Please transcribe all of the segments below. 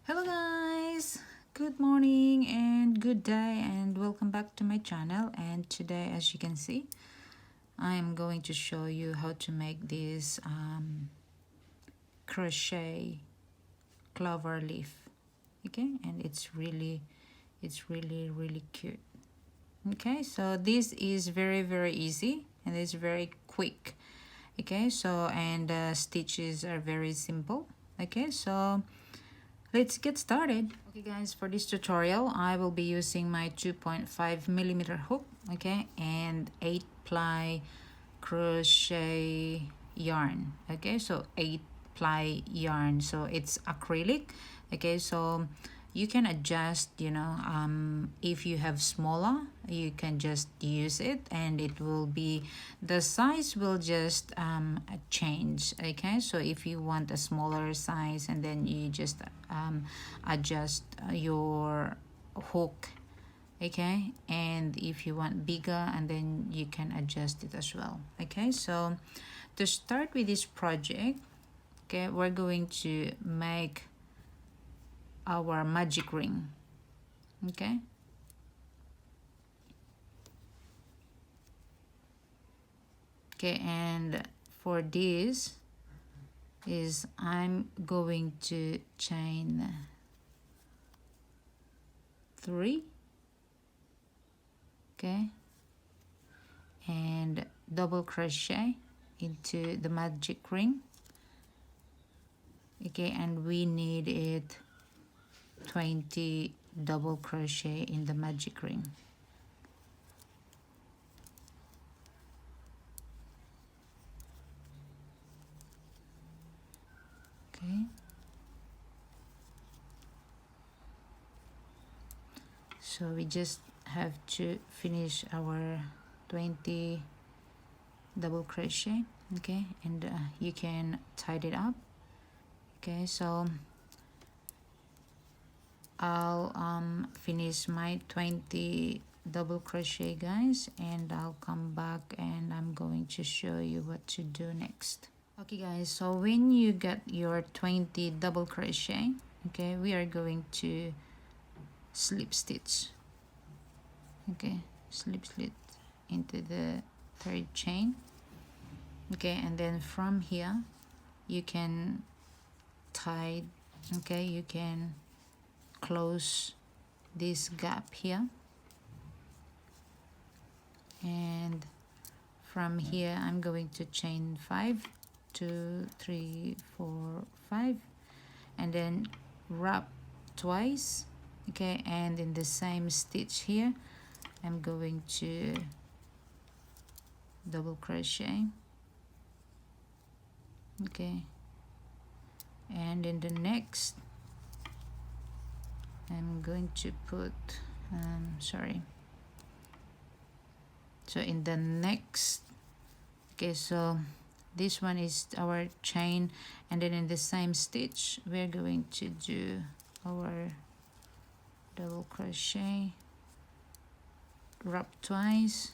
Hello guys, good morning and good day and welcome back to my channel. And today, as you can see, I am going to show you how to make this crochet clover leaf. Okay, and it's really cute. Okay, so this is very easy and it's very quick. Okay, so and stitches are very simple. Okay, so let's get started. Okay guys, for this tutorial I will be using my 2.5 millimeter hook, okay, and 8 ply crochet yarn. Okay, so 8 ply yarn, so it's acrylic. Okay, so you can adjust, if you have smaller you can just use it and it will be, the size will just change. Okay, so if you want a smaller size and then you just adjust your hook. Okay, and if you want bigger and then you can adjust it as well. Okay, so to start with this project, okay, we're going to make our magic ring. Okay, and for this is I'm going to chain 3, okay, and double crochet into the magic ring. Okay, and we need it 20 double crochet in the magic ring. Okay, so we just have to finish our 20 double crochet. Okay, and you can tie it up. Okay, so I'll finish my 20 double crochet guys, and I'll come back and I'm going to show you what to do next. Okay guys, so when you get your 20 double crochet, okay, we are going to slip stitch. Okay, slip stitch into the third chain. Okay, and then from here you can tie, okay, you can close this gap here, and from here I'm going to chain 5, 2, 3, 4, 5, and then wrap twice. Okay, and in the same stitch here I'm going to double crochet. Okay, and in the next I'm going to put so in the next, okay, so this one is our chain, and then in the same stitch we're going to do our double crochet, wrap twice,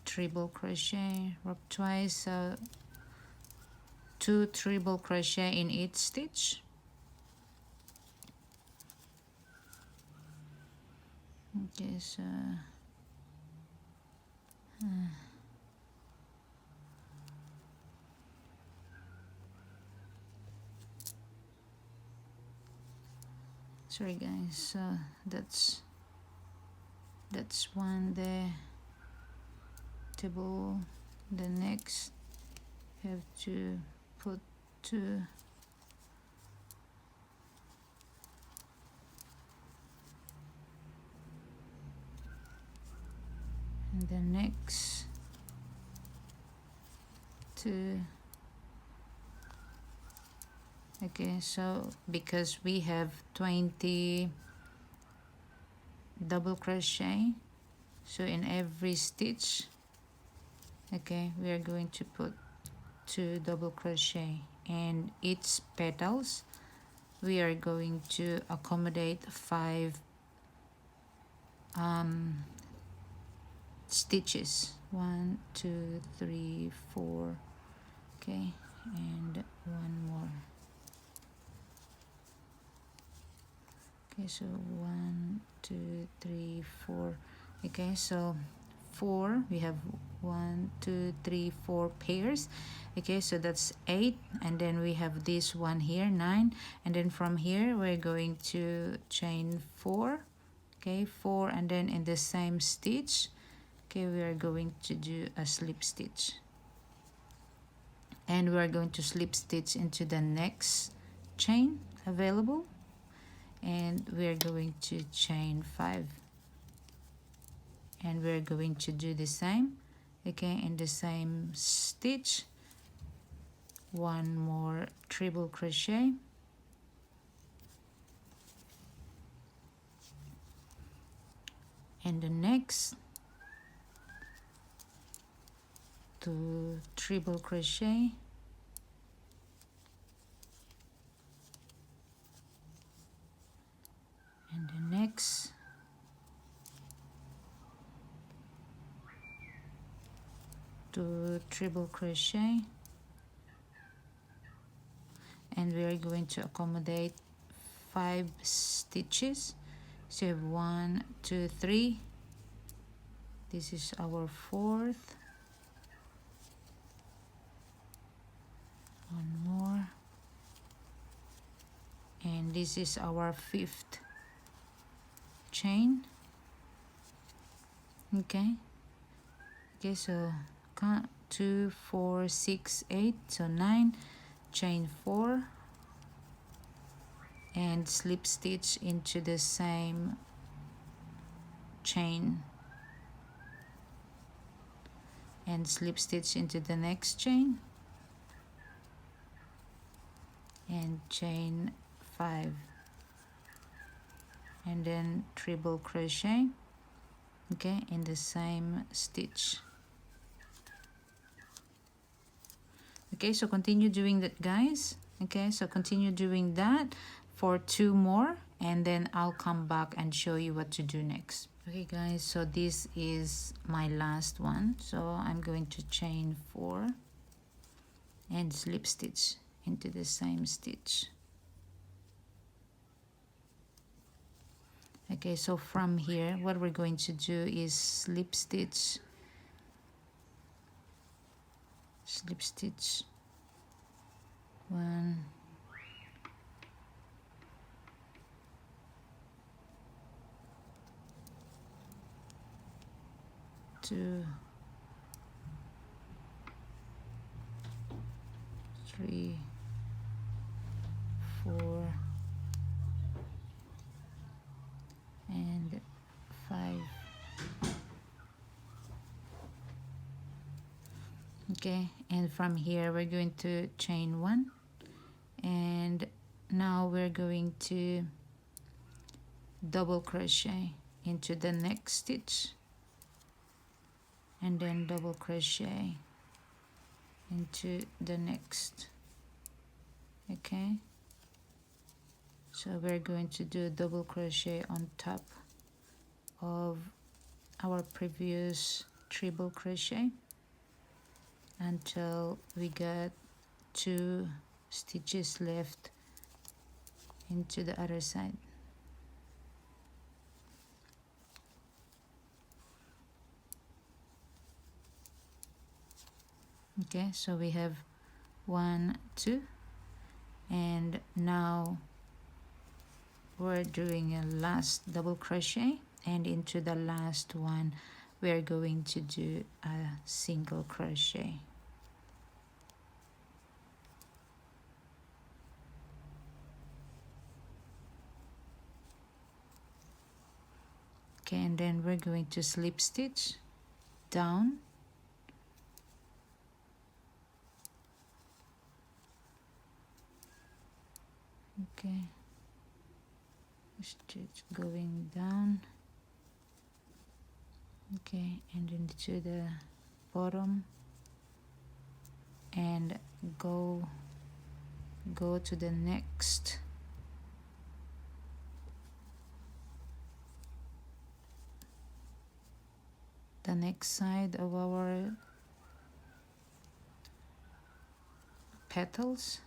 triple crochet, wrap twice, so 2 triple crochet in each stitch. Okay, so sorry guys, so that's one there, double. The next have to put 2, and the next 2. Okay, so because we have 20 double crochet, so in every stitch, okay, we are going to put 2 double crochet, and each petals we are going to accommodate 5 stitches. 1, 2, 3, 4. Okay, and one more. Okay, so 1 2 3 4. Okay, so 4, we have 1 2 3 4 pairs. Okay, so that's 8, and then we have this one here, 9, and then from here we're going to chain 4. Okay, 4, and then in the same stitch, okay, we are going to do a slip stitch, and we are going to slip stitch into the next chain available, and we are going to chain 5, and we're going to do the same, okay, in the same stitch, one more treble crochet, and the next 2 treble crochet, and the next 2 treble crochet, and we are going to accommodate 5 stitches. So you have 1 2 3, this is our 4th, one more, and this is our 5th chain. Okay, so 2 4 6 8, so 9, chain 4, and slip stitch into the same chain, and slip stitch into the next chain, and chain 5, and then treble crochet, okay, in the same stitch. Okay, so continue doing that, guys. Okay, so continue doing that for 2 more, and then I'll come back and show you what to do next. Okay guys, so this is my last one, so I'm going to chain 4 and slip stitch into the same stitch. Okay, so from here what we're going to do is slip stitch, 1, 2, 3, 4, and 5. Okay, and from here we're going to chain 1, and now we're going to double crochet into the next stitch, and then double crochet into the next. Okay, so we're going to do a double crochet on top of our previous treble crochet until we got 2 stitches left into the other side. Okay, so we have 1 2, and now we're doing a last double crochet, and into the last one we're going to do a single crochet. Okay, and then we're going to slip stitch down, okay, stitch going down, okay, and into the bottom, and go to the next side of our petals,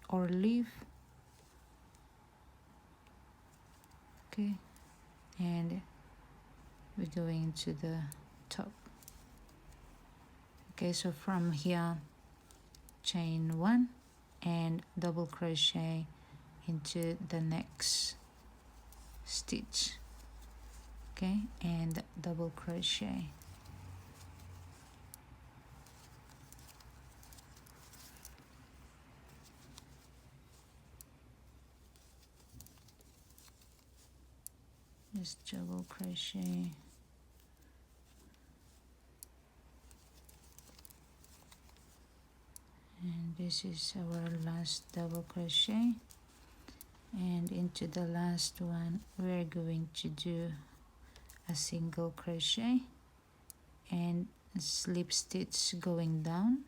or leaf. Okay, and we're going to the top. Okay, so from here, chain 1 and double crochet into the next stitch. Okay, and double crochet. Just double crochet. And this is our last double crochet, and into the last one we're going to do a single crochet and slip stitch going down,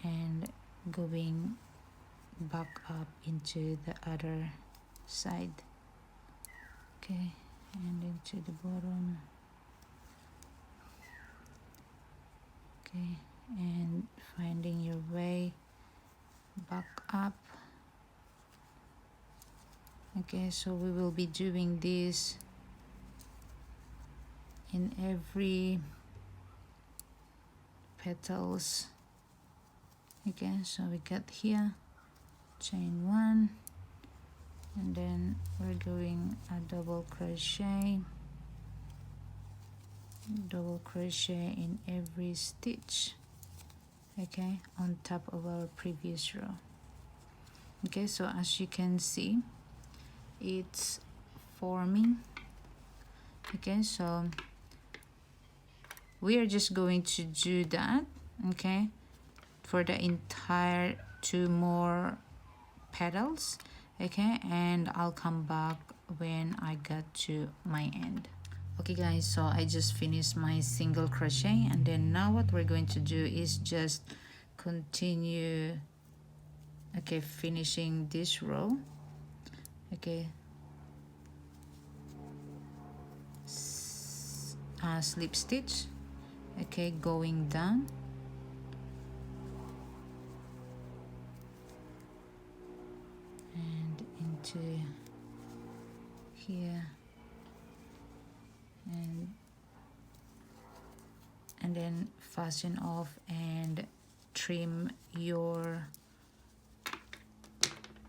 and going back up into the other side. Okay, and into the bottom. Okay, and finding your way back up. Okay, so we will be doing this in every petals. Okay, so we got here chain 1, and then we're doing a double crochet in every stitch, okay, on top of our previous row. Okay, so as you can see, it's forming. Okay, so we are just going to do that, okay, for the entire 2 more petals. Okay, and I'll come back when I get to my end. Okay guys, so I just finished my single crochet, and then now what we're going to do is just continue, okay, finishing this row. Okay, slip stitch, okay, going down, and into here, and then fasten off and trim your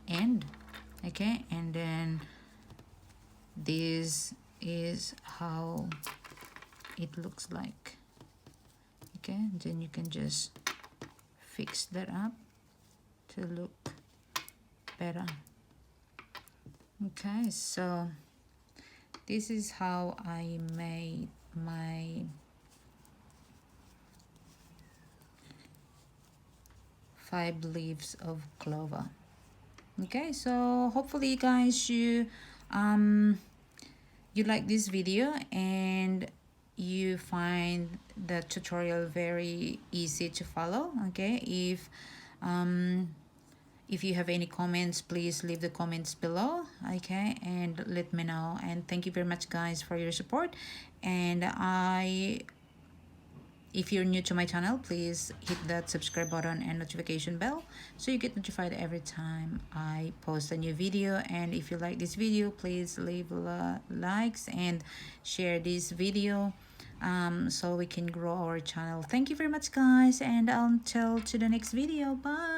end. Okay, and then this is how it looks like. Okay, then you can just fix that up to look better. Okay, so this is how I made my five leaves of clover. Okay, so hopefully guys you like this video and you find the tutorial very easy to follow. Okay, if you have any comments, please leave the comments below, okay, and let me know. And thank you very much guys for your support. And if you're new to my channel, please hit that subscribe button and notification bell so you get notified every time I post a new video. And if you like this video, please leave likes and share this video so we can grow our channel. Thank you very much guys, and until to the next video, bye.